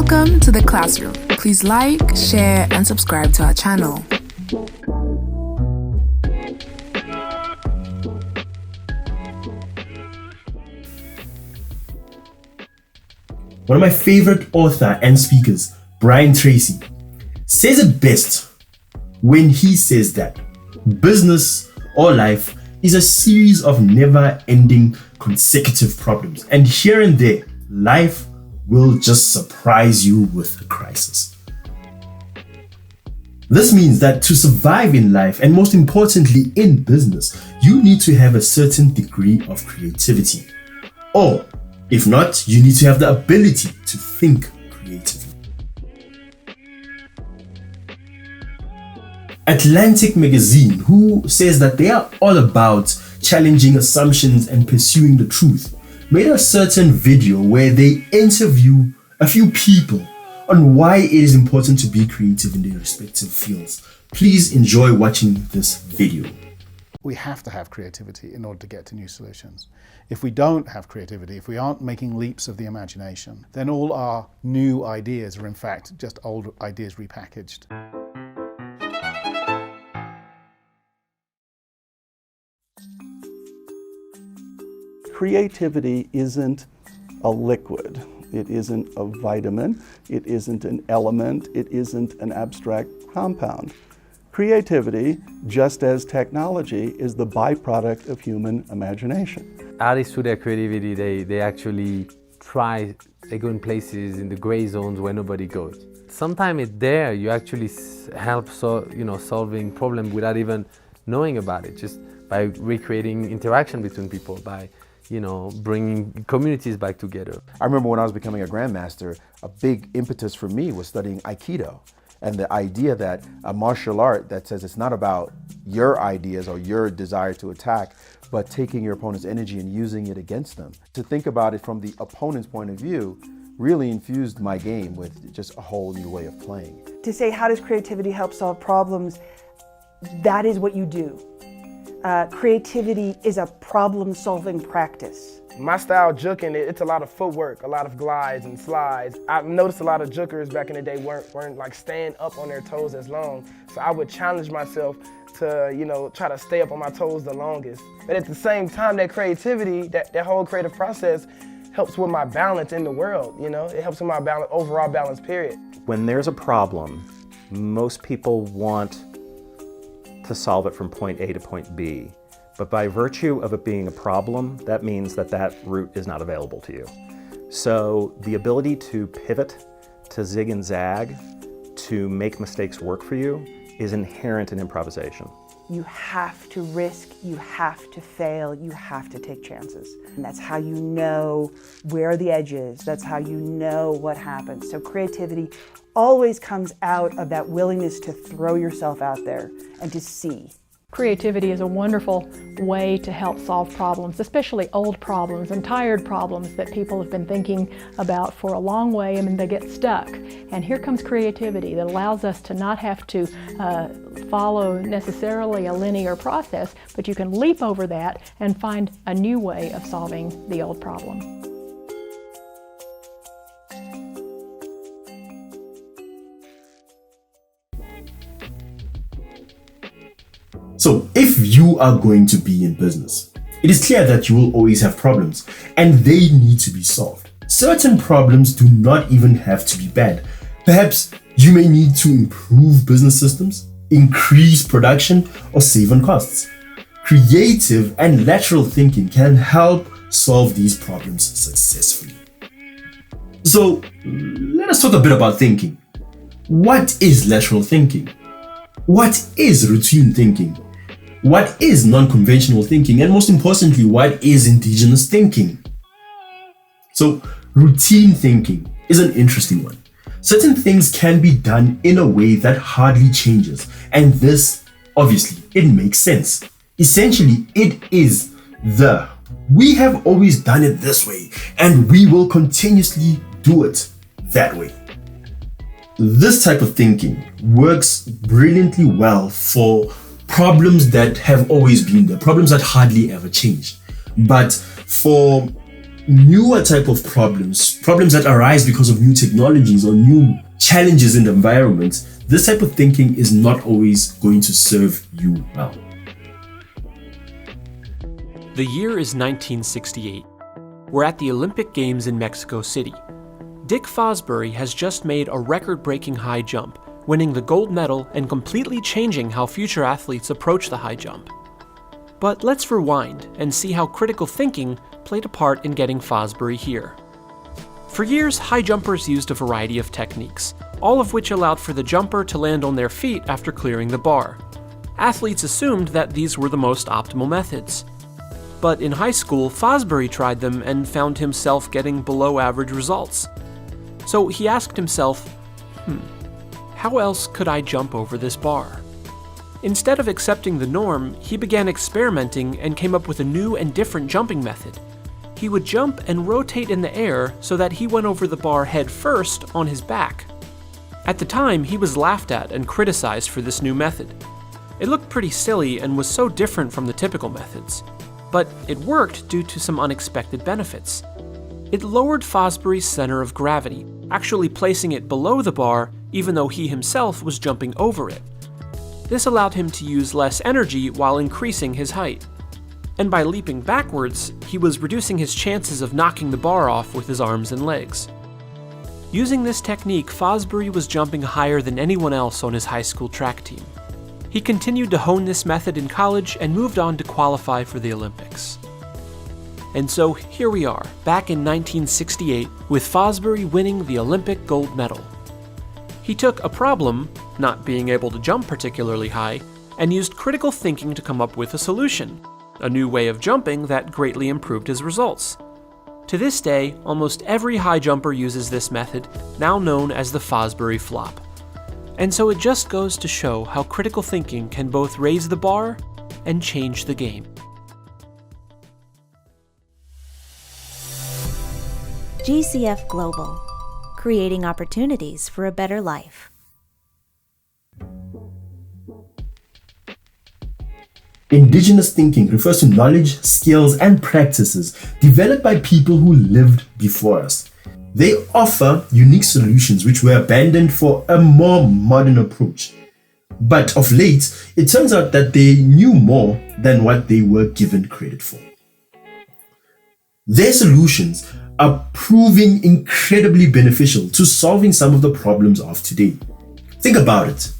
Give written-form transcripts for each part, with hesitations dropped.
Welcome to the classroom. Please like, share, and subscribe to our channel. One of my favorite author and speakers, Brian Tracy, says it best when he says that business or life is a series of never-ending consecutive problems, and here and there, life will just surprise you with a crisis. This means that to survive in life, and most importantly in business, you need to have a certain degree of creativity. Or, if not, you need to have the ability to think creatively. Atlantic Magazine, who says that they are all about challenging assumptions and pursuing the truth, made a certain video where they interview a few people on why it is important to be creative in their respective fields. Please enjoy watching this video. We have to have creativity in order to get to new solutions. If we don't have creativity, if we aren't making leaps of the imagination, then all our new ideas are in fact just old ideas repackaged. Creativity isn't a liquid, it isn't a vitamin, it isn't an element, it isn't an abstract compound. Creativity, just as technology, is the byproduct of human imagination. Artists, through their creativity, they actually they go in places in the gray zones where nobody goes. Sometimes it's there, you actually help solving problems without even knowing about it, just by recreating interaction between people, by bringing communities back together. I remember when I was becoming a grandmaster, a big impetus for me was studying Aikido. And the idea that a martial art that says it's not about your ideas or your desire to attack, but taking your opponent's energy and using it against them. To think about it from the opponent's point of view really infused my game with just a whole new way of playing. To say, how does creativity help solve problems? That is what you do. Creativity is a problem-solving practice. My style juking, it's a lot of footwork, a lot of glides and slides. I've noticed a lot of jukers back in the day weren't like staying up on their toes as long. So I would challenge myself to, try to stay up on my toes the longest. But at the same time, that creativity, that whole creative process helps with my balance in the world, It helps with my overall balance, period. When there's a problem, most people want to solve it from point A to point B. But by virtue of it being a problem, that means that route is not available to you. So the ability to pivot, to zig and zag, to make mistakes work for you is inherent in improvisation. You have to risk, you have to fail, you have to take chances. And that's how you know where the edge is, that's how you know what happens. So creativity always comes out of that willingness to throw yourself out there and to see. Creativity is a wonderful way to help solve problems, especially old problems and tired problems that people have been thinking about for a long way and they get stuck. And here comes creativity that allows us to not have to follow necessarily a linear process, but you can leap over that and find a new way of solving the old problem. So, if you are going to be in business, it is clear that you will always have problems, and they need to be solved. Certain problems do not even have to be bad. Perhaps you may need to improve business systems, increase production, or save on costs. Creative and lateral thinking can help solve these problems successfully. So, let us talk a bit about thinking. What is lateral thinking? What is routine thinking? What is non-conventional thinking? And most importantly, what is indigenous thinking? So, routine thinking is an interesting one. Certain things can be done in a way that hardly changes. And this, obviously, it makes sense. Essentially, it is we have always done it this way, and we will continuously do it that way. This type of thinking works brilliantly well for problems that have always been there, problems that hardly ever change. But for newer type of problems that arise because of new technologies or new challenges in the environment, this type of thinking is not always going to serve you well. The year is 1968. We're at the Olympic Games in Mexico City. Dick Fosbury has just made a record-breaking high jump, winning the gold medal and completely changing how future athletes approach the high jump. But let's rewind and see how critical thinking played a part in getting Fosbury here. For years, high jumpers used a variety of techniques, all of which allowed for the jumper to land on their feet after clearing the bar. Athletes assumed that these were the most optimal methods. But in high school, Fosbury tried them and found himself getting below average results. So he asked himself, how else could I jump over this bar? Instead of accepting the norm, he began experimenting and came up with a new and different jumping method. He would jump and rotate in the air so that he went over the bar head first on his back. At the time, he was laughed at and criticized for this new method. It looked pretty silly and was so different from the typical methods. But it worked due to some unexpected benefits. It lowered Fosbury's center of gravity, actually placing it below the bar even though he himself was jumping over it. This allowed him to use less energy while increasing his height. And by leaping backwards, he was reducing his chances of knocking the bar off with his arms and legs. Using this technique, Fosbury was jumping higher than anyone else on his high school track team. He continued to hone this method in college and moved on to qualify for the Olympics. And so here we are, back in 1968, with Fosbury winning the Olympic gold medal. He took a problem, not being able to jump particularly high, and used critical thinking to come up with a solution, a new way of jumping that greatly improved his results. To this day, almost every high jumper uses this method, now known as the Fosbury flop. And so it just goes to show how critical thinking can both raise the bar and change the game. GCF Global, creating opportunities for a better life. Indigenous thinking refers to knowledge, skills, and practices developed by people who lived before us. They offer unique solutions which were abandoned for a more modern approach. But of late, it turns out that they knew more than what they were given credit for. Their solutions are proving incredibly beneficial to solving some of the problems of today. Think about it.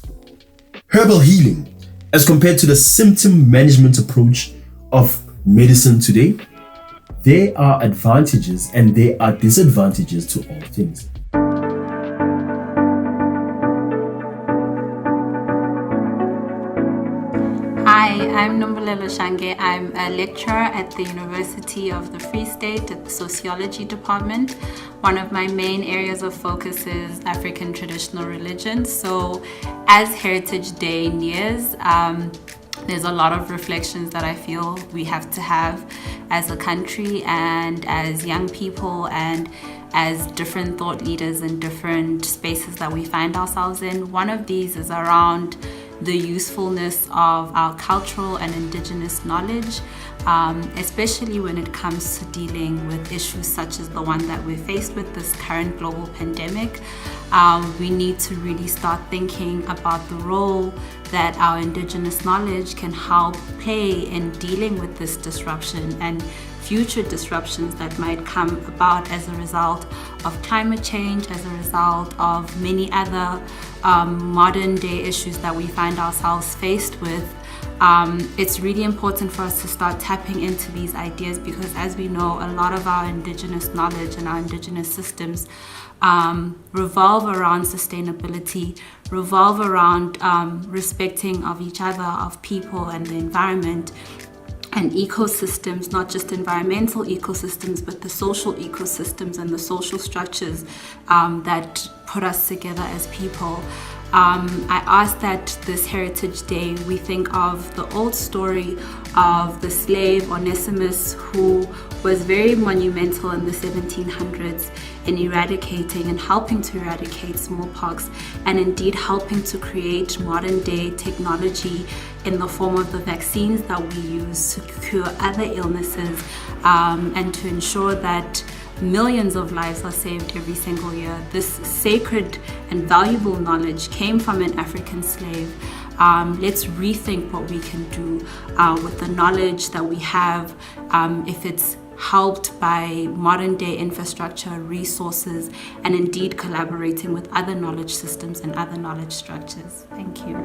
Herbal healing, as compared to the symptom management approach of medicine today, there are advantages and there are disadvantages to all things. Hi, I'm Nombolelo Shange. I'm a lecturer at the University of the Free State at the Sociology Department. One of my main areas of focus is African traditional religions. So as Heritage Day nears, there's a lot of reflections that I feel we have to have as a country and as young people and as different thought leaders in different spaces that we find ourselves in. One of these is around the usefulness of our cultural and indigenous knowledge, especially when it comes to dealing with issues such as the one that we're faced with, this current global pandemic. We need to really start thinking about the role that our indigenous knowledge can help play in dealing with this disruption and future disruptions that might come about as a result of climate change, as a result of many other modern day issues that we find ourselves faced with. It's really important for us to start tapping into these ideas because, as we know, a lot of our indigenous knowledge and our indigenous systems revolve around sustainability, revolve around respecting of each other, of people and the environment and ecosystems, not just environmental ecosystems, but the social ecosystems and the social structures that put us together as people. I ask that this Heritage Day we think of the old story of the slave Onesimus, who was very monumental in the 1700s in eradicating and helping to eradicate smallpox, and indeed helping to create modern day technology in the form of the vaccines that we use to cure other illnesses, and to ensure that millions of lives are saved every single year. This sacred and valuable knowledge came from an African slave. Let's rethink what we can do with the knowledge that we have, if it's helped by modern day infrastructure, resources, and indeed collaborating with other knowledge systems and other knowledge structures. Thank you.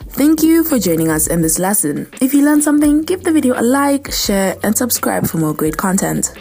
Thank you for joining us in this lesson. If you learned something, give the video a like, share, and subscribe for more great content.